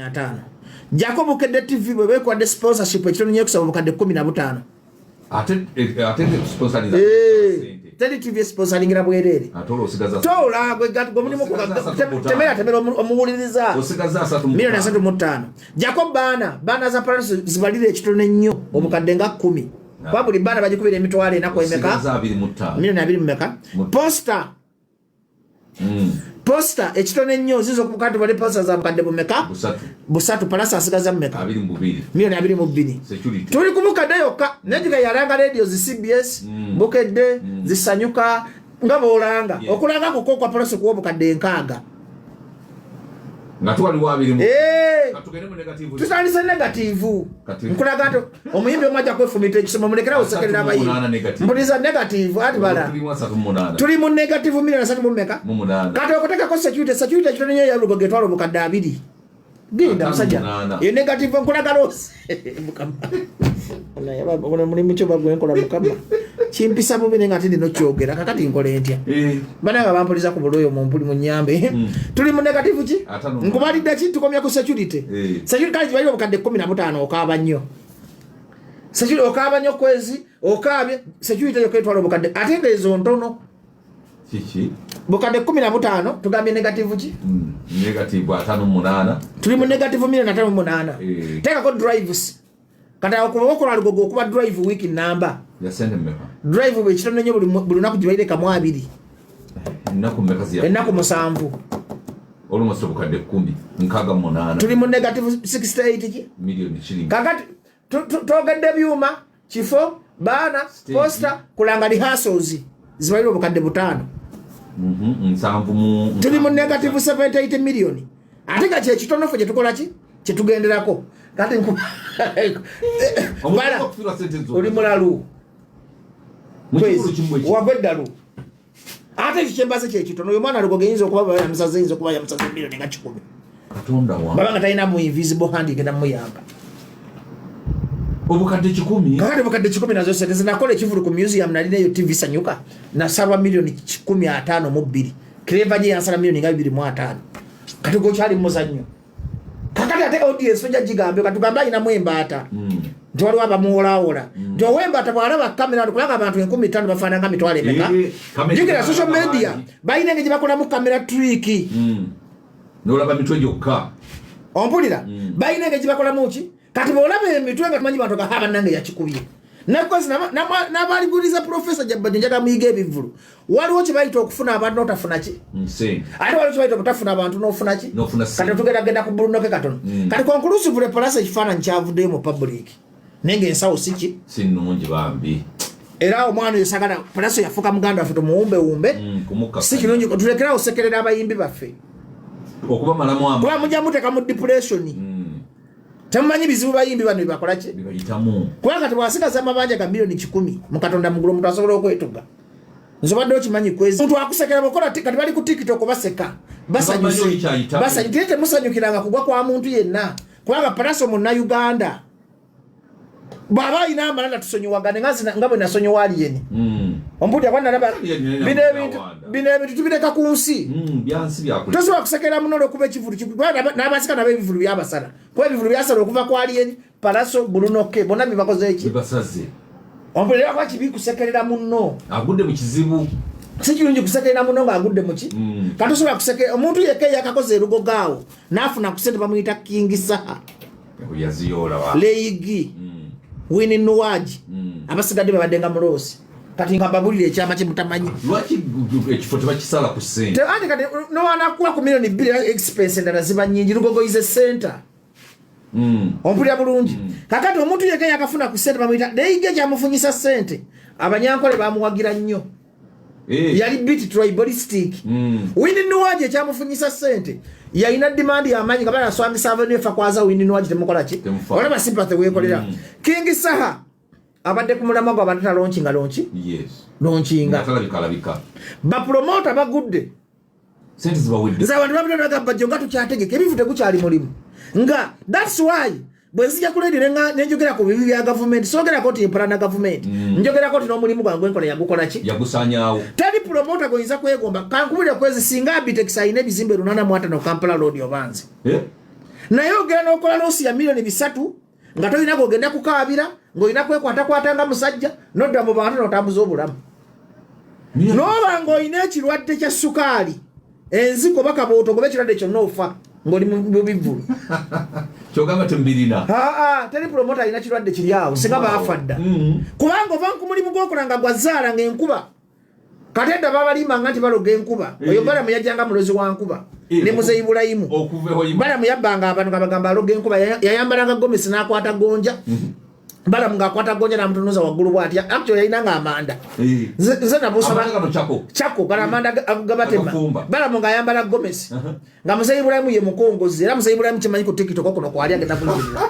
5 Jacob Kede TV bwe kwa sponsorship ekitono nyo kusaba mukadde 15 ate sponsoring tedi TV sponsoring ra bwerere atolo osigaza tola gwe gatgo mulimo ku temera omuwuliriza osigaza 3 milioni 3.5 Jacob bana za parents zibalire ekitono nnyo obukadde nga 10 kwa buli bana bagikubira emitwalo enako emeka milioni 2 mmeka poster ekitone nnyo zizo ku bukadde bali poster za bukadde bumeka busatu palasa asigaza mmeka 22 milioni 22 tuli ku bukadde yokka nejiga yalanga radio zi CBS bukedde zisanyuka nga bolanga okulanga ko kwa palasa ku bukadde nkaaga ngatu wali wabiri katugene mu negative tutandise negative nkulaga to omuyimbi omaja kwefumita ekisoma mulekera osekerera abayi mbuliza negative ati bala tuli mu negative milioni 3 mmeka kati okoteka ko security kitone nyo yalugo getwalo bukadde 2 ginda musajja ye negative nkulaga los mukama ona yaba bona mulimu kyo bagwe nkola mukama chimpisa bubi nenga tindi no kyogera kakati nkole ntya bana nga bampoliza ku buloyo mu mpuli mu nyambe tuli mu negative ki nkubalidde ki tukomya ku security kali bali bukadde 15 okaba nnyo security okaba nnyo kwezi okabye security yo kwetwala bukadde atende ezo ntono chichi bukadde 15 tugambye negative ki negative 5.8 tuli mu negative milioni 5.8 teka ko drives kata okubakola lugogo okuba drive week number yasende mmeka drive bwe kitone nnyo buli naku gibaire kamu 2 ennaku mmeka ziya ennaku 7 almost bukadde 10 nkaga 8 tuli mu negative 68 ki milioni shilingi kakati togedde byuma kifo bana poster kulanga rehearsals zibaire bukadde 5 nsanvu mu tuli mu negative 78 milioni ate ga kye kitono fo gye tukola ki kye tugenderako kati bala uli mulalu wagweddalu ate kikyembaze kyekitono oyo mwana lugoge yinza okuba yamusaze yinza okuba yamusaze milioni nga 10 katonda wa baba nga talina mu invisible hand igenda muyamba obukadde 10 kakati obukadde 10 nazo sente zinakola ekivulu ku museum nalina eyo TV sanyuka nasalwa milioni 15.2 Clever je yansala milioni nga 2.5 kati go kyali muzannyo kakati ate audience fujja jigambe katugamba ina mwembata nti waliwo abamuwolawola nti owembata bwalaba kamera kulanga abantu 15 bafaana nga mitwalo emeka jukira social media bayina engeri bakolamu kamera trick nolaba mitwe gyokka ompulira bayina engeri bakolamu ki kati bwolaba emitwe nga tumanyi bantu gahaba nange yakikubye nakozi nabaliguliza professor Jabbaji njaga muyiga ebivulu waliwo kibayita okufuna abantu notafuna ki ate waliwo kibayita okutafuna abantu nofuna ki kati tugeragenda ku bulunoke katono kati conclusive replace ekifaananyi kyavuddeyo mu public nenge ensawo siki sinungi bambi era omwana oyo sagala palaso yafuka muganda waffe tumuwumbewumbe si kirungi tulekera osekerera abayimbi baffe okuba malamu amba kuba mujja muteeka mu depression tamanyi bizibu bayimbi bano bibakola ki bibayitamu kubanga tebwasigaza amabanja ga milioni 10 mu katonda mugulu omuntu asobola okwetuga nzobadde okimanyi kwezi omuntu akusekera bakola kati bali ku TikTok baseka basanyuse temusanyukiranga kugwa kwa muntu yenna kubanga palaso munna Uganda baba ina amalala tusonyiwagane nga bwe nasonyiwa aliyeni ompulira kwana laba bino ebintu tubireka ku nsi tosobola kusekera muno olwokuba ekivulu n'abasika nabo ebivulu byabasala kuba ebivulu byasala okuva ku aliyeni palaso bulunoke bonna bibakoze eki ompulira kwa kibi kusekerera muno agudde mu kizibu si kirungi kusekerera muno ng'agudde mu ki kati tosobola kusekera omuntu yekka yakakoze erugogaawo n'afuna ku sente bamuyita King Saha Leigi Winnie Nuwaji abasigadde babadde nga mulosi kati nkababulira ekyama kye mutamanyi lwaki ekifo tebakisala ku ssente ate kati nowanakula ku milioni 2 expense endala ziba nnyingi lugogoyize center ompulira bulungi kakati omuntu yekka yakafuna ku ssente bamuyita Leigi kyamufunyisa ssente abanyankole bamuwagira nnyo yali bit tribalistic Winnie Nuwaji ekyamufunyisa ssente yalina demand y'amaanyi nga banaswangisa avenue efa kwaza Winnie Nuwaji temukola ki olaba sympathy weekolera King Saha abadde ku mulamwa gwa abantu launching launchinga bapromota bagudde sente zibawedde abantu babiranaga bajjo nga tukyategeka ebivu tegukyali mulimu nga that's why bwe nzija kuledire nenjogera ku bibi bya government sogera ko timpana government njogera ko tino mulimu gwangu enkola yagukola ki yagusanyawo tali promoter goyiza kwegomba kankubira kwezi singa Bitex ine bizimbe runana mwata no Kampala road yobanze naye ogenda n'okola loosi ya milioni 3 nga tolina gogenda kukaabira ng'olina kwekwatakwata nga musajja nodda mu bantu n'otambuza obulamu n'oba ng'olina ekirwadde kya sukaali enziko bakabooto gobe ekirwadde kyonna ofa ng'oli mu bivvulu kyogamba tembirina teri promota alina kirwadde kiri awo singa baafa dda kubanga ova ku mulimu gw'okola nga gwazaala ng'enkuba kate edda babalimanga nti baloga enkuba oyo balamu yajjanga mulozi wa nkuba ne muzeyi Ibulayimu balamu yabbanga abantu nga bagamba aloga enkuba yayambalanga gomesi n'akwata gonja balamu ng'akwata gonja n'amutunuza waggulu bw'atya actually yalinanga amanda nze nabusaba Chako bala amanda gabatema balamu ng'ayambala gomesi nga muzeyi Ibulayimu ye mukongozi era muzeyi Ibulayimu kimanyi ku TikTok kuno kwali agenda kulirira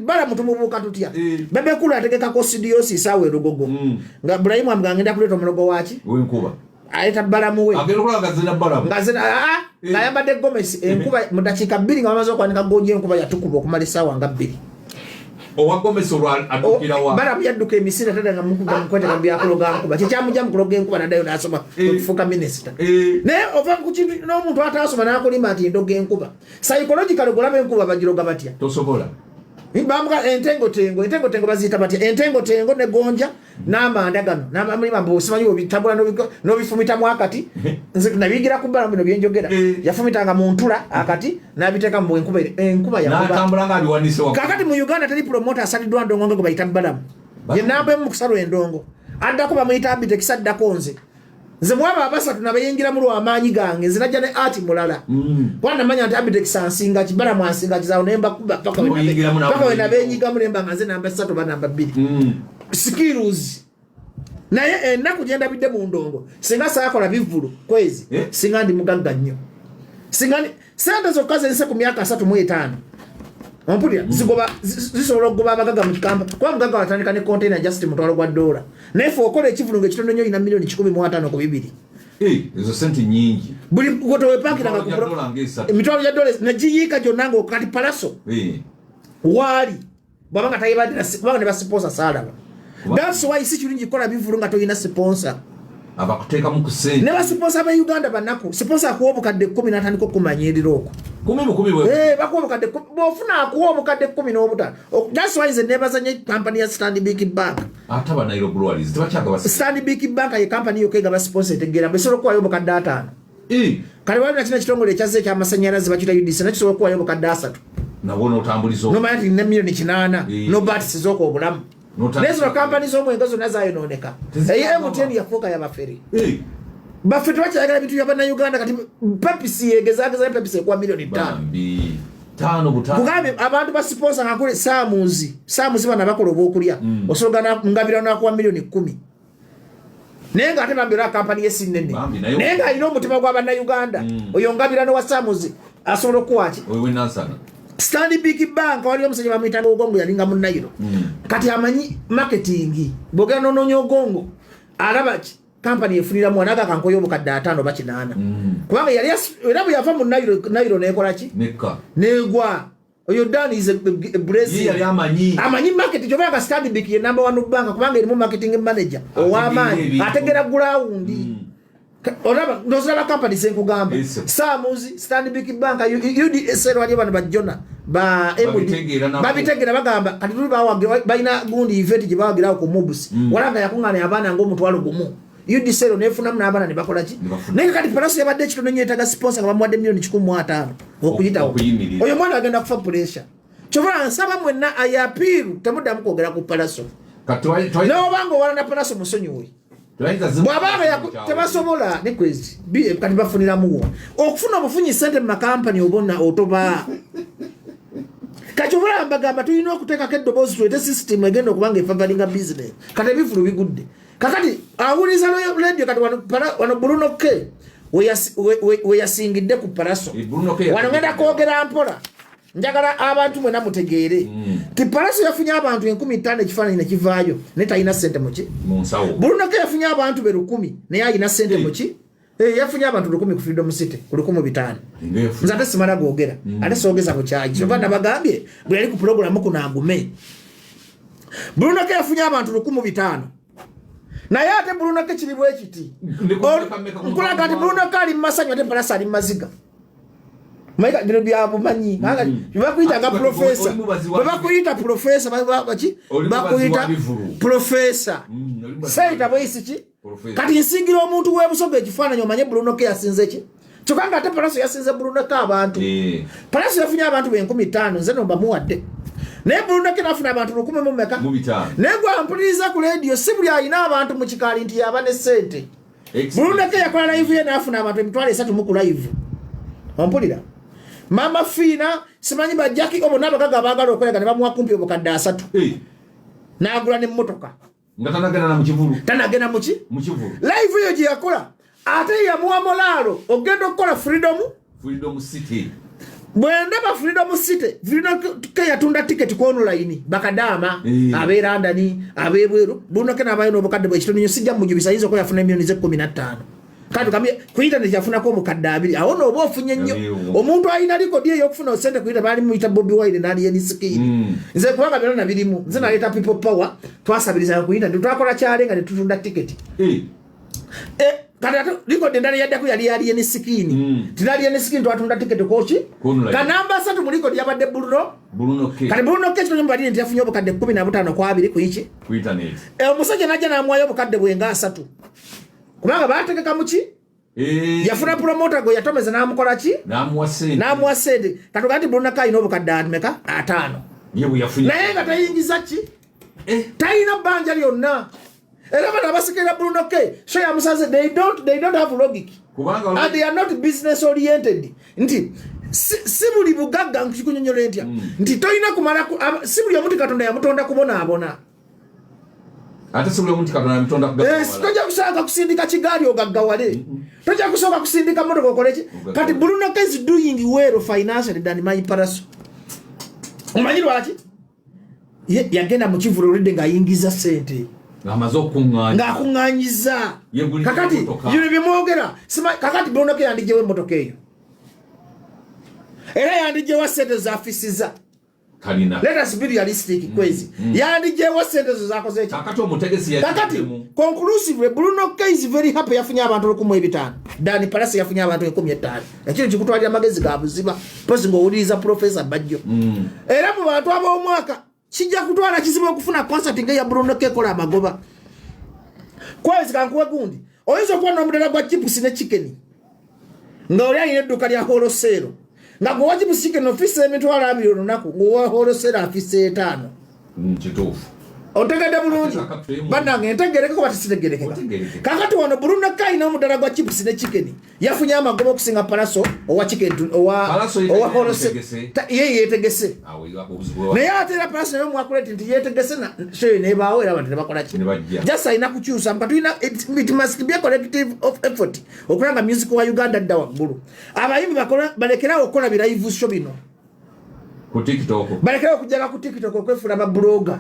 balamu tumubuuka tutya bebekulu ategekako sidiosi isaawa erugogo nga Ibulayimu amuganga ngenda kuleeta omulogo waki w'enkuba ayita balamu we ng'ayambadde gomesi enkuba mu dakiika 2 nga bamaze okwanika gonja enkuba yatukuba okumala essaawa nga 2 owagomesi olwaddukirawa balamu yadduka emisinde tadda nga mukweteka byakuloga nkuba kyekyamujja mukuloga enkuba naddayo n'asoma okufuuka minisita naye ova ku kintu n'omuntu ataasoma n'akulima nti ndoga enkuba psychological golaba enkuba bagiroga batya tosobola bamuga entengotengo baziyita batya entengotengo ne gonja n'amanda gano n'amulima bwosimanyi obitabula n'obifumitamu akati nze nabiyigira ku balamu bino byenjogera yafumitanga mu ntula akati n'abiteeka mu enkuba kakati mu Uganda teri promota asaliddwa ndongo ngo bayita balamu ye namba emu kusalo endongo addako bamuyita abite kisaddako nze mwaba abasatu nabayingira mu lw'amaanyi gange nze najja ne ati mulala kubanga namanya nti abite kisansinga kibala mwansinga kizawo nemba kuba paka we nabenyigamu nemba nga nze namba 3 ba namba 2 skills naye ennaku gye ndabidde mu ndongo singa saakola bivvulu kwezi singa ndi mugagga nnyo singa sente zokka zense ku myaka 3 ompulira zisobola okugoba abagagga mu kikamba kuba mugagga watandika ne container just mutwalo gwa $1 nefe okola ekivulu ng'ekitono nnyo ina milioni 15 ku 2 ezo sente nyingi buli gotowepakiranga emitwalo gya $1 nagiyiika gyonna ng'okati palaso waali bwabanga tayibadde kubanga ne basiponsa saalaba that's why si kirungi kukola bivulu nga toyina siponsa abakuteekamu ku sente ne basiponsa ba Uganda bannaku siponsa akuwa obukadde 10 n'atandika okumanyirira okwo bakuwa obukadde bw'ofuna akuwa obukadde 10 n'obutano that's why nze neebazanya kampani ya Stanbic Bank ate aba Nairobi Breweries tebakyagaba Stanbic Bank ye kampani yokka egaba siponsa etegeera besobola okuwayo obukadde 5 kale wali nakino ekitongole ekyazze eky'amasannyalaze bakiyita UDC nakisobola okuwayo obukadde 3 nabwo n'otambuliza nomanya nti ne milioni 8 nobatisizaoko obulamu nezo kampani z'omwenge zonna zayonooneka eye MTN yafuuka yabafere baffe tebakyayagala ebintu by'abannayuganda kati Pepsi yegezaageza Pepsi ekuwa milioni 5 kugambe abantu basiponsa ngakule saamuzi bana bakola obwokulya osobola ngabira nakuwa milioni 10 naye ng'ate bambira kampani y'esinnene naye ng'alina omutima gw'abannayuganda oyo ngabira nowa saamuzi asobola okuwaki Stanbic Bank wali omusajja bamuyitanga Ogongo yalinga mu Nairo kati amanyi marketing bwogera n'onoonya Ogongo alaba kampani efuniramu anaga kankoyo obukadde 5 ba 8 kubanga yali era bwe yava mu Nairo nekola ki negwa oyo Dan is a Brazil amanyi market jobanga Stanbic ye number 1 bank kubanga erimu marketing manager ow'amaanyi ategera ground olaba ndozala kampani senkugamba Samuzi Stanbic Bank UDSL wali bana bajona ba babitegera bagamba kati tuli bawagira baina gundi event gye bawagira ku Mobus walanga yakungana abana ngo mutwalo gumu UDSL nefuna mna abana ne bakola ki naye kati palaso yabadde ekitono nnyo etaga sponsor nga bamuwadde milioni 15 okuyitawo oyo mwana agenda kufa pressure kyova nsaba mwenna ayapiru temuddamu kwogera ku palaso n'obanga owalana palaso musonyiwe bw'abanga tebasobola ne kwezi kati bafuniramuwo okufuna obufunyi sente mu makampani obonna otoba kati obulaba mbagamba tulina okuteekako eddoboozi tulete system egenda okuba nga efavalinga business kati ebivulu bigudde kakati awuliza radio kati wano Bruno K weyasingidde ku palaso wano ngenda kwogera mpola njagala abantu mwena mutegeere ti palaso yafunye abantu 15,000 ekifaananyi ne kivaayo naye talina ssente muki Bruno K yafunye abantu 10,000 naye alina ssente muki yafunye abantu 10,000 ku Freedom City ku 15,000 nze ate simala googera ate soogeza ku kyagi kyova nabagambye bwe yali ku puroguramu kuno agume Bruno K yafunye abantu 15,000 naye ate Bruno K kiri bwekiti nkulaga ati Bruno K ali mu masanyu ate palaso ali mu maziga maika ndino bya bumanyi ngaka bakuita ga professor bakuita professor bachi bakuita professor saita boyisi chi kati nsingira omuntu webusobe ekifaananyi omanye Bruno K yasinze ki kyokanga ate Palaso yasinze Bruno K abantu Palaso yafunye abantu 15,000 nze nomba muwadde naye Bruno K nafuna abantu 10 mu meka negwa mpuliriza ku radio si buli alina abantu mu kikaali nti yaba ne sente Bruno K yakola live ye nafuna abantu 3 mu ku live ompulira Mama Fina simanyi ba Jackie obo nabagaga bagala okolega ne bamuwa kumpi obukadde 3 nagula ne mmotoka ngatanagena na mukivulu tanagena muki mukivulu live yo gye yakola ate yamuwa molalo ogenda okukola freedom city bwendaba freedom city K yatunda ticket ku online bakadama abeera ndani abebweru Bruno K nabayo n'obukadde bwe kitoni sijja mujubisa yizo ko yafuna milioni 15 kati kamye kuita ne yafuna ko mukadde 2 awo no ofunye nnyo omuntu ayina liko die yokufuna sente kuita bali muita Bobby Wine nali yeni skin nze kubanga byonna birimu nze naleta people power twasabiriza kuita tutakola kyalenga ne tutunda ticket kati liko ndali yadde ku yali yeni skin tinali yeni skin twatunda ticket kochi kanamba 3 muliko yabadde Bruno K kati Bruno K kino mbali nti yafunye obukadde 15 kwa 2 kuichi ku internet omusajja najja namwayo obukadde bwenga 3 kubanga bategeka muki yafuna promoter go yatomeza namukola ki namuwa sente katugati Bruno K ino obukadde meka 5 yebu yafunye naye nga tayingiza ki tayina banja lyonna era bana basikira Bruno K so ya musaze they don't have logic kubanga and they are not business oriented nti sibuli bugagga nkikunyonyole ntya nti toyina kumala sibuli omuntu katonda yamutonda kubona abona ate sibuli omuntu katonda yamutonda kugagga toja kusaka kusindika kigali ogaggawale toja kusoka kusindika moto kokoleki kati Bruno K is doing well financially than my Palaso omanyi lwaki yagenda mu kivulu olidde ng'ayingiza sente ng'akunganyiza kakati yino byemwogera kakati Bruno K yandijewo emmotoka eyo era yandijewo sente zafisiza let us be realistic kwezi yandijewo sente zakoze kakati conclusively Bruno K is very happy yafunye abantu 15,000 dani Palaso yafunye abantu 15,000 ekyo kikutwalira amagezi ga buziba pozi ng'owuliriza Professor Bajjo era mu bantu ab'omwaka kijja kutwala kizibu okufuna concert ya Bruno K kola amagoba kwezi kankuwe gundi oyinza okuba n'omudala gwa chips ne chicken nga oli alina edduuka lya wholesale nga gwe wa chips chicken ofisi emitwalo 2 olunaku ng'owa wholesale afisi 5 kituufu otegedde bulungi bannange ntegereke kuba tisitegerekeka kakati wano Bruno K n'omudala gwa chips ne chicken yafunye amagoba okusinga Palaso owa chicken owa wholesale ye yetegese naye ate era Palaso naye omwakuleti nti yetegese na shoyo nebaawo era abantu nebakola ki just ayina kukyusa mpa tulina it must be a collective of effort okulanga music wa Uganda dda waggulu abayimbi balekerawo okukola biraivu sho bino ku TikTok balekerawo okujjaga ku TikTok okwefuna ababloga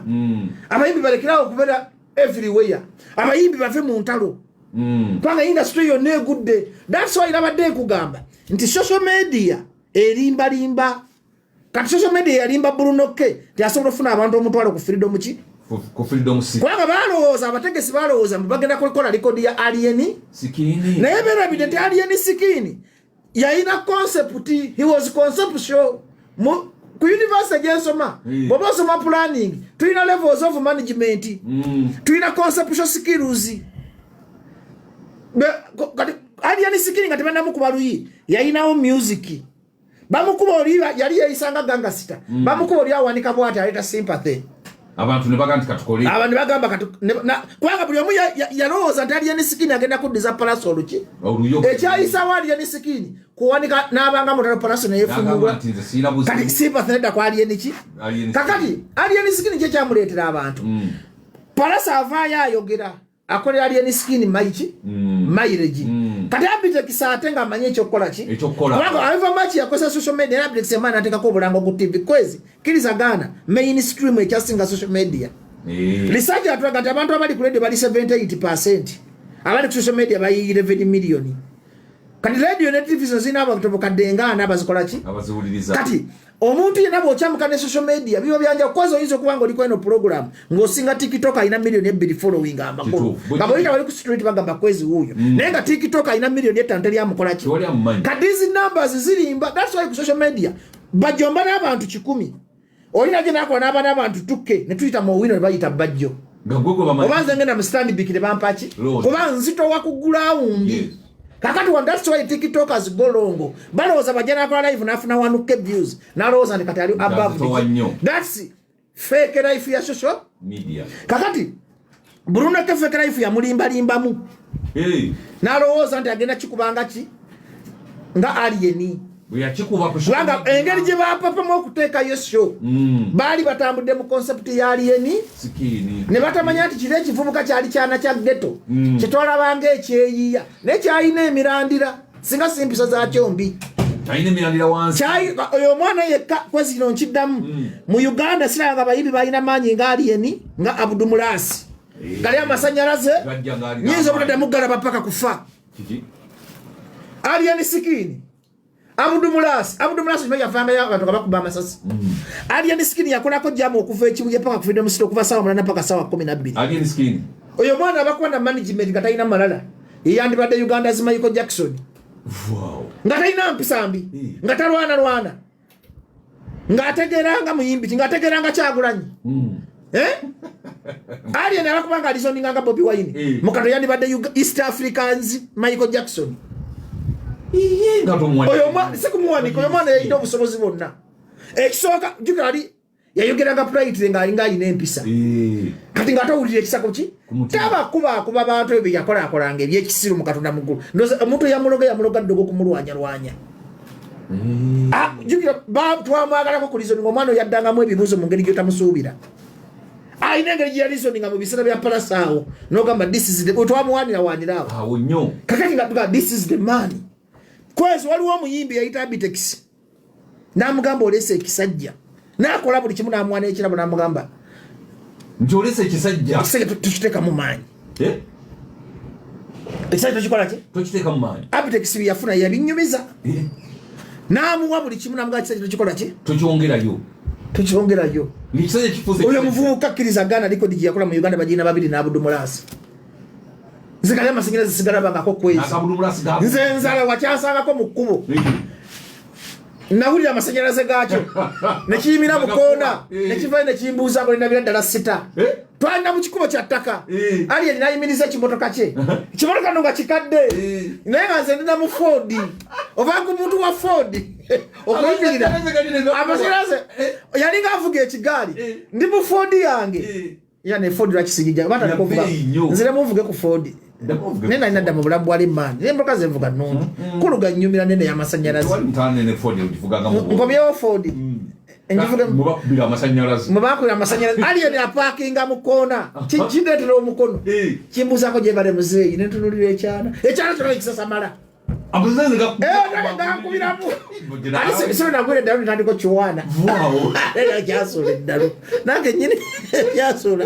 abayimbi balekerawo okubeera everywhere abayimbi bave mu ntalo kubanga industry yonna egudde that's why irabadde ekugamba nti social media erimbalimba kati social media yalimba Bruno K tiasobola okufuna abantu omutwalo ku freedom ki ku freedom city kubanga balowooza abategesi balowooza bagenda kukola likodi ya Alien Sikini naye berabidde nti Alien Sikini yalina concept he was conceptual ku university gyensoma bw'oba osoma planning tulina levels of management tulina conceptual skills kati Alien Sikini nga tebannamukuba luyi yalinawo music bamukuba oli yali yayisanga ganga sita bamukuba oli awanika bwati aleta sympathy abantu ne bagamba katukole abantu bagamba kubanga buli omu yalowooza nti Alien Sikini agenda kuddiza Palaso oluki ekyayisawo Alien Sikini kuwanika n'abanga mutalo Palaso neyefumulwa kati sympathy nedda ku Alien ki kakati Alien Sikini kye kyamuleetera abantu Palaso avaayo ayogera akolera Alien Sikini maiki mileage kati abitekisa ate nga amanye ekyokukola ki kubanga ava machi yakozesa social media era abitekisa emana ateekako obulango ku TV kwezi kiriza Ghana mainstream ekyasinga social media research atulaga nti abantu abali ku radio bali 78% abali ku social media bayi 11 million kati radio ne television zina abantu bokadengana abazikola ki abazuliriza kati omuntu yena bw'okyamuka ne social media biba byanja kwazo oyinza okuba nga oliko eno program ng'osinga TikTok alina million 2 following amakulu nga bw'oyita bali ku street bagamba kwezi wuuyo naye nga TikTok alina million 5 teryamukola ki kati hizi numbers zirimba. That's why ku social media bajomba n'abantu 100 olina gye nakola n'aba n'abantu tukke ne tuyita mu wino ne bayita bajjo obanze ngenda mu stand bik ne bampa ki kuba nzitowa ku ground. Kakati one, that's why TikTokers go longo. Balowooza bajja kwa live nafuna 1K views. Nalowooza ndi kati ali above. That's fake life ya social media. Kakati Bruno ke fake life ya mulimbamu. Nalowooza ndi agenda kikubanga ki nga alieni. Buyachikuba kushanga langa engeri gye bapapa mu okuteeka yo show bali batambudde mu concept ya alieni sikini ne batamanya ati kire kivubuka kyali kyana kya ghetto kitwala bange ekyeyiya ne kyayina emirandira singa simpiso za kyombi kyayina emirandira wansi kyayi oyo mwana yekka kwezi kino nkiddamu mu Uganda siranga bayibi balina maanyi nga alieni nga Abdumulasi gali amasanyalaze nyinza obutaddamu galaba paka kufa alieni sikini Abdumulasi mmoja afanga ya watu kabakuba amasasi. Alieni sikini yakolako jamu okuva ekibuye paka ku freedom city okuva sawa 8 paka sawa 12. Alieni sikini. Oyo mwana abakuwa na management katayina malala. Yandibadde Uganda zima Michael Jackson. Wow. Ngatayina mpisambi. Ngatalwana. Ngategeranga muyimbi, ngategeranga kyagulanyi. Alieni abakubanga alizoninga nga Bobby Wine. Mukato yandibadde East Africans Michael Jackson. Oyo mwana sikumuwani oyo mwana yayina obusobozi bonna ekisooka jukali yayogeranga pride nga alinga ayina empisa kati nga atawulira ekisako ki tabakuba abantu ebyo yakolanga ebyekisiru mu Katonda muggulu omuntu yamuloga ddogo kumulwanya jukira twamwagalako ku lizoninga omwana yaddangamu ebibuuzo mu ngeri gyotamusuubira ayina engeri gye yalizoninga mu biseera bya palasaawo nogamba this is the twamuwanirawaniraawo kakati nga tuga this is the man. Kwezi waliwo omuyimbi yayita Bitex namugamba olese ekisajja nakola buli kimu namwana ekirabo namugamba nti olese ekisajja tukiteeka mu maanyi ekisajja tukikola ki tukiteeka mu maanyi Bitex yafuna yabinyumiza namuwa buli kimu namugamba ekisajja tukikola ki tukyongerayo ekisajja kifuuse oyo muvubuka akkiriza Ghana likodi gye yakola mu Uganda bagina babiri n'Abdumulasi zikali amasingereza sigala bangako kwezi nze nzala wakyasangako mu kkubo nawulira amasingereza gaakyo nekiyimira mukoona nekivayo nekimbuuzako linabira ddala 6 twalina mu kikubo kya ttaka ali elinayimiriza ekimotoka kye ekimotoka no nga kikadde naye nga nze ndina mu Ford ovanga omuntu wa Ford okuyingirira amasingereza yalinga avuga ekigaali ndi mu Ford yange ne Ford lwakisigijja batanakuvuga nzire muvuge ku Ford nena inadda mu bulabu wali mani nemboka zevuga nungi kuluga nyumira nene ya masanyalazi ngomyewo Ford mubakubira amasanyalazi aliyo ne aparkinga mu koona kindetera omukono kimbuuzako gye bale muzeeyi nentunulira ekyana kyono ekisasamala gakubiramu solo nagwira eddalu netandiko kiwaana kyasuula eddalu nange nyini kyasuula